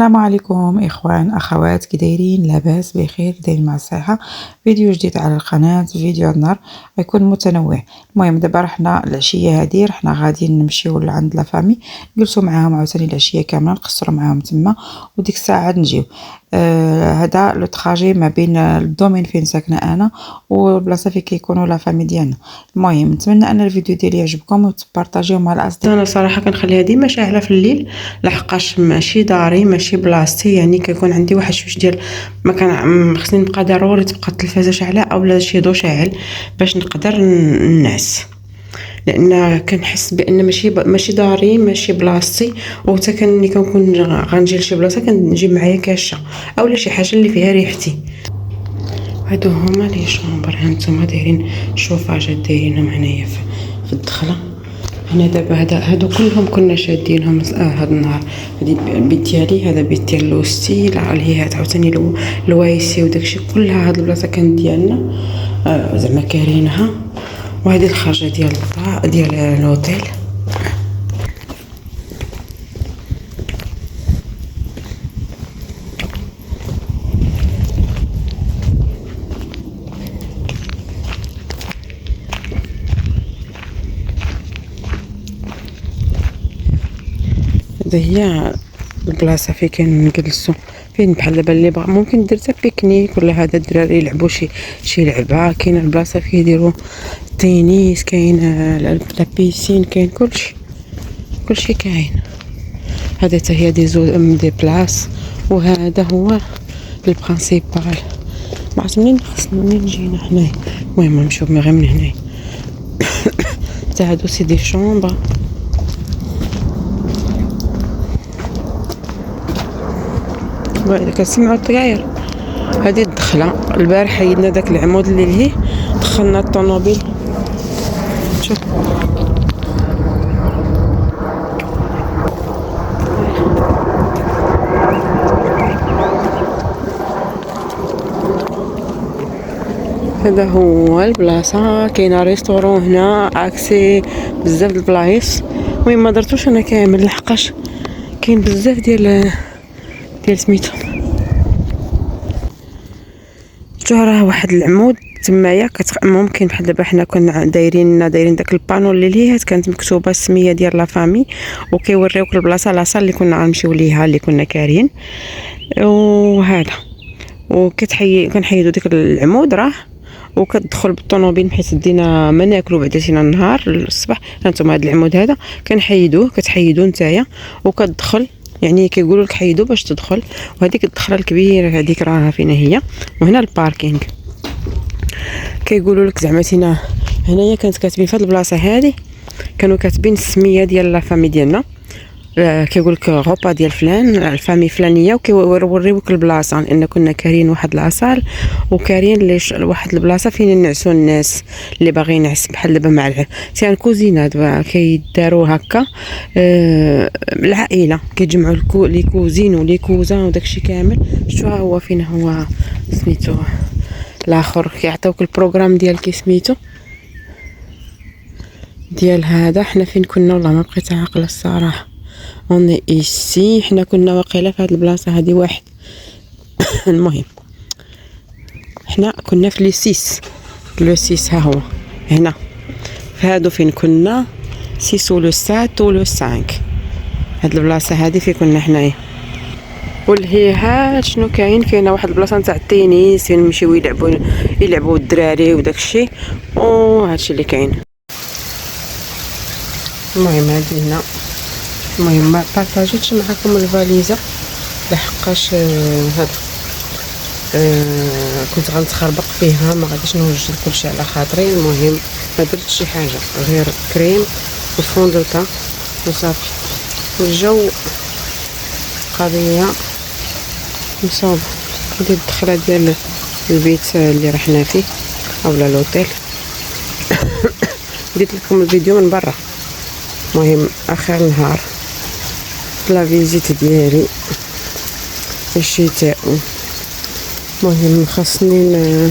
السلام عليكم اخوان اخوات، كي دايرين؟ لاباس بخير؟ دايرين مع الصحه. فيديو جديد على القناه، فيديو النهار غيكون متنوع. المهم دابا رحنا العشيه هذه رحنا غاديين نمشيو لعند لافامي، نجلسوا معاهم عاوتاني العشيه كامله، نقصروا معاهم تما وديك الساعه عاد نجيو. هذا لو تراجي ما بين الدومين فين ساكنه انا والبلاصه فين كيكونوا لافامي ديالنا. المهم نتمنى ان الفيديو ديالي يعجبكم وتبارطاجيوه مع الاصدقاء. انا صراحه كنخليها ديما شاعله في الليل، لحقاش ماشي داري ماشي بلاصتي، يعني كيكون عندي واحد شويه ديال ما كان خصني نبقى ضروري تبقى التلفازه شاعله اولا شي ضو شاعل باش نقدر نعس، لان كنحس بان ماشي داري ماشي بلاصتي. وحتى ملي كنكون غنجي لشي بلاصه كنجيب معايا كاشه اولا شي حاجه اللي فيها ريحتي. هادو هما لي شومبر، هانتوما دايرين شوفاجات دايرينهم هنايا في الدخله. هنا دابا هادو كلهم كنا شادينهم هاد النهار. هادي البيت ديالي، هذا بيت ديال لوستي، العليات عاوتاني الوايسي وداكشي كلها. هاد البلاصه كانت ديالنا، زعما كارينها. وهذه الخرجه ديال الهوتيل. هذه هي البلاصه فين كنجلسوا، فين بحال دابا اللي بغا ممكن دير حتى بيكنيك ولا هذا الدراري يلعبوا شي لعبه. كاين البلاصه فيه يديروا التنس، كاين لا بيسين، كاين كلشي كاين. هذا حتى هي دي بلاص. وهذا هو البرانسيبال. ما عرفت منين جينا حنايا. المهم نمشيو غير من هنايا. حتى هادو سي دي شومبر. كنسمعوا الطياير. هذه الدخله. البارح حيدنا داك العمود اللي لهيه، دخلنا الطوموبيل. شوف هذا هو البلاصه. كاينه ريستورون هنا، اكسي بزاف د البلايص. المهم ما درتوش انا كامل لحقاش كاين بزاف ديال سميتو. شفتوا راه واحد العمود تمايا ممكن بحال دابا حنا كنا دايرين داك البانو اللي ليهات كانت مكتوبه السميه ديال لافامي، وكيوريوك البلاصه لاصال اللي كنا غنمشيو ليها اللي كنا كارين. وهذا كنحيدوا ديك العمود راه، وكتدخل بالطوموبيل حيت دينا ما ناكلوا بعدا سينا النهار الصباح. هانتوما هذا العمود هذا كنحيدوه، كتحيدو نتايا وكتدخل، يعني كيقولوا لك حيدو باش تدخل. وهذيك الدخله الكبيره هذيك راها فينا هي. وهنا الباركينغ كيقولوا لك زعما سينا. هنايا كانت كاتبين في هذه البلاصه هذه، كانوا كاتبين السميه ديال لافامي ديالنا. كيقول لك غوبا ديال فلان، الفامي فلانيه، وكيوريوك البلاصه لان كنا كارين واحد لاصال وكارين واحد البلاصه فين نعسوا الناس اللي باغي ينعس بحال دابا مع سي كوزينه دابا كيداروا هكا. العائله كيجمعوا لي كوزين ولي كوزان وداكشي كامل. شتو هو فين هو سميتو الاخر، كيعطيوك البروغرام ديال سميتو ديال هذا. حنا فين كنا والله ما بقيت عاقله الصراحه. اوني ايسي حنا كنا واقيلا في هذه البلاصه هذه واحد. المهم حنا كنا في لو 6 ها هو هنا. فهادو فين كنا 6 ولو 7 ولو 5. هاد البلاصه هذه فين كنا حنايا. والهي شنو كاينه واحد البلاصه نتاع التنس فين نمشيو يلعبوا الدراري وداكشي، وهادشي اللي كاين. المهم هادي هنا. المهم ما بارطاجيتش معكم الفاليزه لحقاش هذا كنت غنتخربق فيها، ما غاديش نوجد كلشي على خاطري. المهم ما درتش شي حاجه غير كريم وفوندوتا وصافي. والجو قضيه مصوبه. هذه الدخله ديال البيت اللي رحنا فيه اولا لوطيل. درت لكم الفيديو من برا. المهم اخر النهار لا فيزيت ديالي الشتاء. المهم خاصني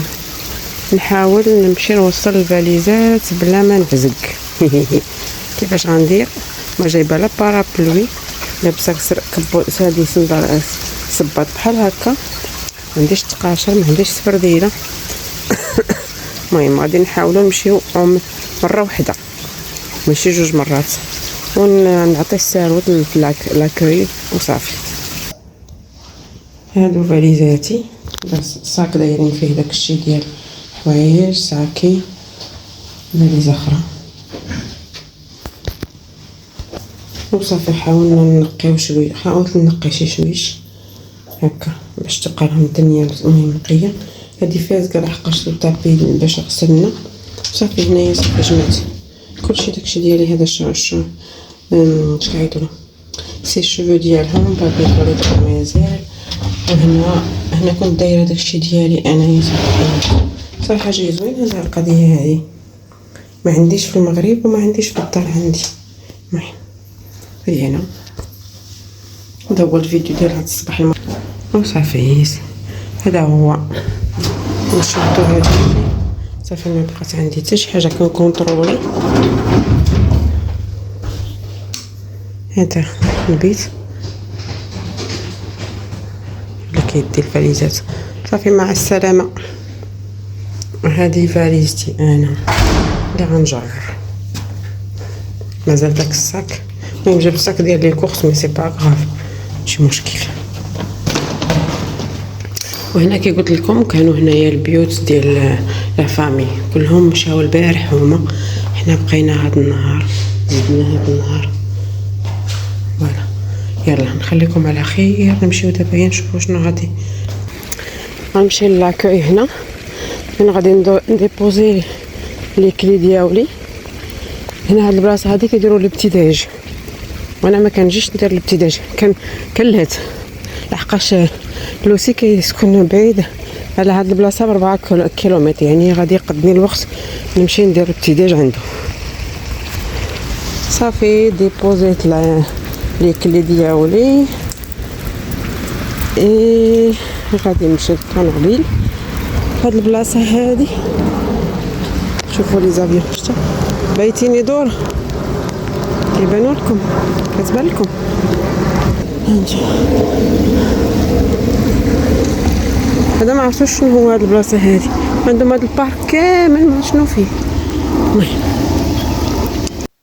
نحاول نمشي نوصل الفاليزات بلا ما نعزق. كيفاش غندير؟ ما جايبه لا بارابلوي لابسه كبو هادي صندال صباط بحال هكا، ما عنديش تقاشر، ما عنديش سفرديله. المهم غادي نحاولوا نمشيو مره واحده ماشي جوج مرات، ونعطي الساروت في لاكوي وصافي. هادو فاليزاتي بس صاك دايرين فيه داكشي ديال حوايج، ساكي، فاليزه اخرى وصافي. حاولنا نقيو شويه، حاولت نقي شي شويش هكا باش تبقى لهم الدنيا المهم نقيه. هادي فازكه لحقاش الطابي باش غسلنا صافي. هنايا صافي جمعت كلشي داكشي ديالي. هذا اش كيعيطولو سي شوفو ديالهم بابي كوليط مازال. وهنا كنت دايره داكشي ديالي انايا صراحه حاجه زوينه هاد القضيه هادي، ما عنديش في المغرب وما عنديش في الدار عندي. المهم هادي هنا هذا هو الفيديو ديال هاد الصباح وصافي. هذا هو نشدو هادي صافي. ما بقات عندي حتى شي حاجه كنكونطرولي. هذا البيت اللي كيدي الفاليزات صافي. مع السلامه. هذه فاليزتي انا اللي غنجر. مازال داك الصاك، المهم جبت الصاك ديال لي كورس مي سي با غاف ماشي مشكل. وهنا كي قلت لكم كانوا هنايا البيوت ديال لا فامي كلهم مشاو البارح هما. حنا بقينا هاد النهار، زدنا هاد النهار. فوالا يلا نخليكم على خير. نمشيو دابا نشوفوا شنو غادي. غنمشي لاكوي هنا من غادي نديبوزي لي كلي ديالي هنا. هاد البلاصه هادي كيديروا الابتداج، وانا ما كنجيش ندير الابتداج، كنلهت لحقاش لوسي كيسكن بعيد على هاد البلاصه ب4 كيلومتر، يعني غادي يقضني الوقت نمشي ندير الابتداج عنده. صافي ديبوزيت لي كلي ديالي غادي نمشي للطونوبيل. هاد البلاصه هادي شوفوا لي زافيون شتا بايتين يدور كيبانوا لكم، كتبان لكم. هذا ما عرفتش شنو هو هاد البلاصه هادي. عندهم هاد البارك كامل ما شنو فيه.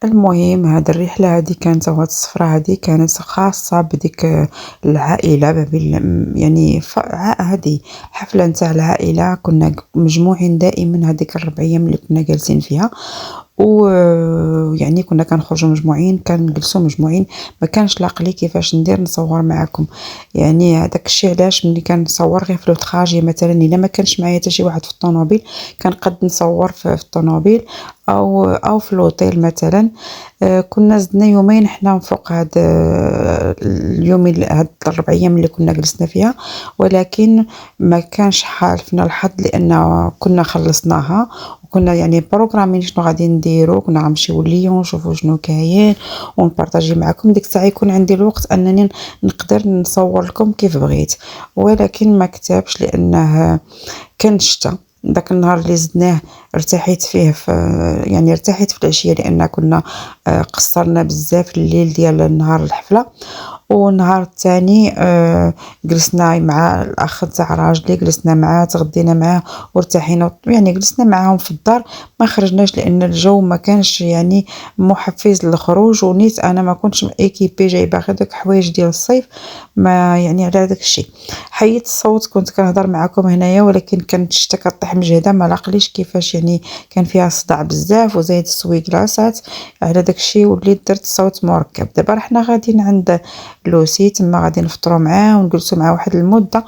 المهم هاد الرحله هادي كانت، وهاد السفره هادي كانت خاصه بديك العائله، يعني هادي حفله نتاع العائله. كنا مجموعين دائما هذيك 4 ايام اللي كنا جالسين فيها، ويعني كنا كنخرجوا مجموعين، كنجلسوا مجموعين، ما كانش لاقلي كيفاش ندير نصور معكم. يعني هذاك الشيء علاش ملي كنصور غير في لوطراجي مثلا، الا ما كانش معايا حتى شي واحد في الطوموبيل كنقد نصور في الطوموبيل او في لوطيل مثلا. كنا زدنا يومين حنا فوق هاد اليوم هاد 4 ايام اللي كنا جلسنا فيها، ولكن ما كانش حالفنا الحظ لان كنا خلصناها وكنا يعني بروغرامين شنو غادي نديرو. كنا غنمشيو لليون نشوفوا شنو كاين ونبارطاجي معكم. ديك الساعه يكون عندي الوقت انني نقدر نصور لكم كيف بغيت، ولكن ما كتبش لانه كان الشتا. داك النهار اللي زدناه ارتحيت فيه يعني ارتحيت في العشيه لان كنا قصرنا بزاف الليل ديال نهار الحفله. والنهار الثاني جلسنا مع الاخ تاع راجلي، جلسنا معاه تغدينا معاه وارتحينا، يعني جلسنا معاهم في الدار. ما خرجناش لان الجو ما كانش يعني محفز للخروج، ونيت انا ما كنتش ايكيبي جايبه غير داك حوايج ديال الصيف ما يعني على داك الشيء. حيت الصوت كنت كنهضر معكم هنايا، ولكن كانت الشتا كطيح مجهده ما لاقليش كيفاش، يعني كان فيها صداع بزاف وزايد السويكلاسات على داك الشيء، وليت درت صوت مركب. دابا حنا غاديين عند لوسي تما غادي نفطروا معاه ونجلسوا معاه واحد المده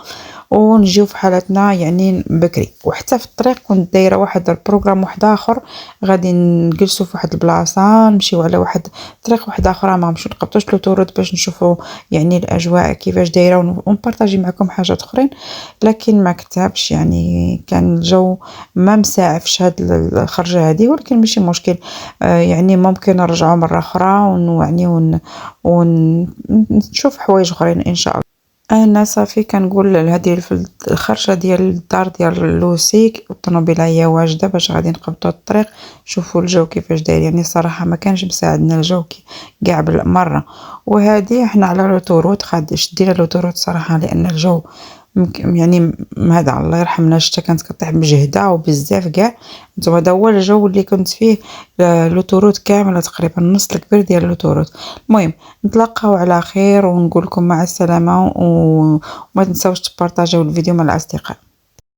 ونجيو في حالتنا يعني بكري. وحتى في الطريق كنت دايره واحد البروغرام واحد اخر، غادي نجلسوا في واحد البلاصه نمشيو على واحد طريق واحد اخرى، ما نمشيو نقطوش لوطورود باش نشوفوا يعني الاجواء كيفاش دايره ونبارطاجي معكم حاجات اخرين. لكن ما كتبش يعني كان الجو ما مساعفش هاد الخرجه هذه، ولكن ماشي مشكل. يعني ممكن نرجعوا مره اخرى ونشوف حوايج اخرين ان شاء الله. أنا صافي كنقول لهادي في الخرجة ديال الدار ديال لوسيك والطونوبيلة هي واجدة باش غادي نقبطو الطريق، شوفوا الجو كيفاش داير، يعني الصراحة ما كانش مساعدنا الجو كاع بالمرة. وهذه حنا على لوطوروت شدينا لوطوروت صراحة لأن الجو يعني هذا الله يرحمنا الشتا كانت كطيح بجهدة وبزاف كاع. نتوما هذا هو الجو اللي كنت فيه لوطوروت كاملة تقريبا النص الكبير ديال لوطوروت. المهم نتلاقاو على خير ونقول لكم مع السلامة وما تنساوش تبارطاجيو الفيديو مع الأصدقاء.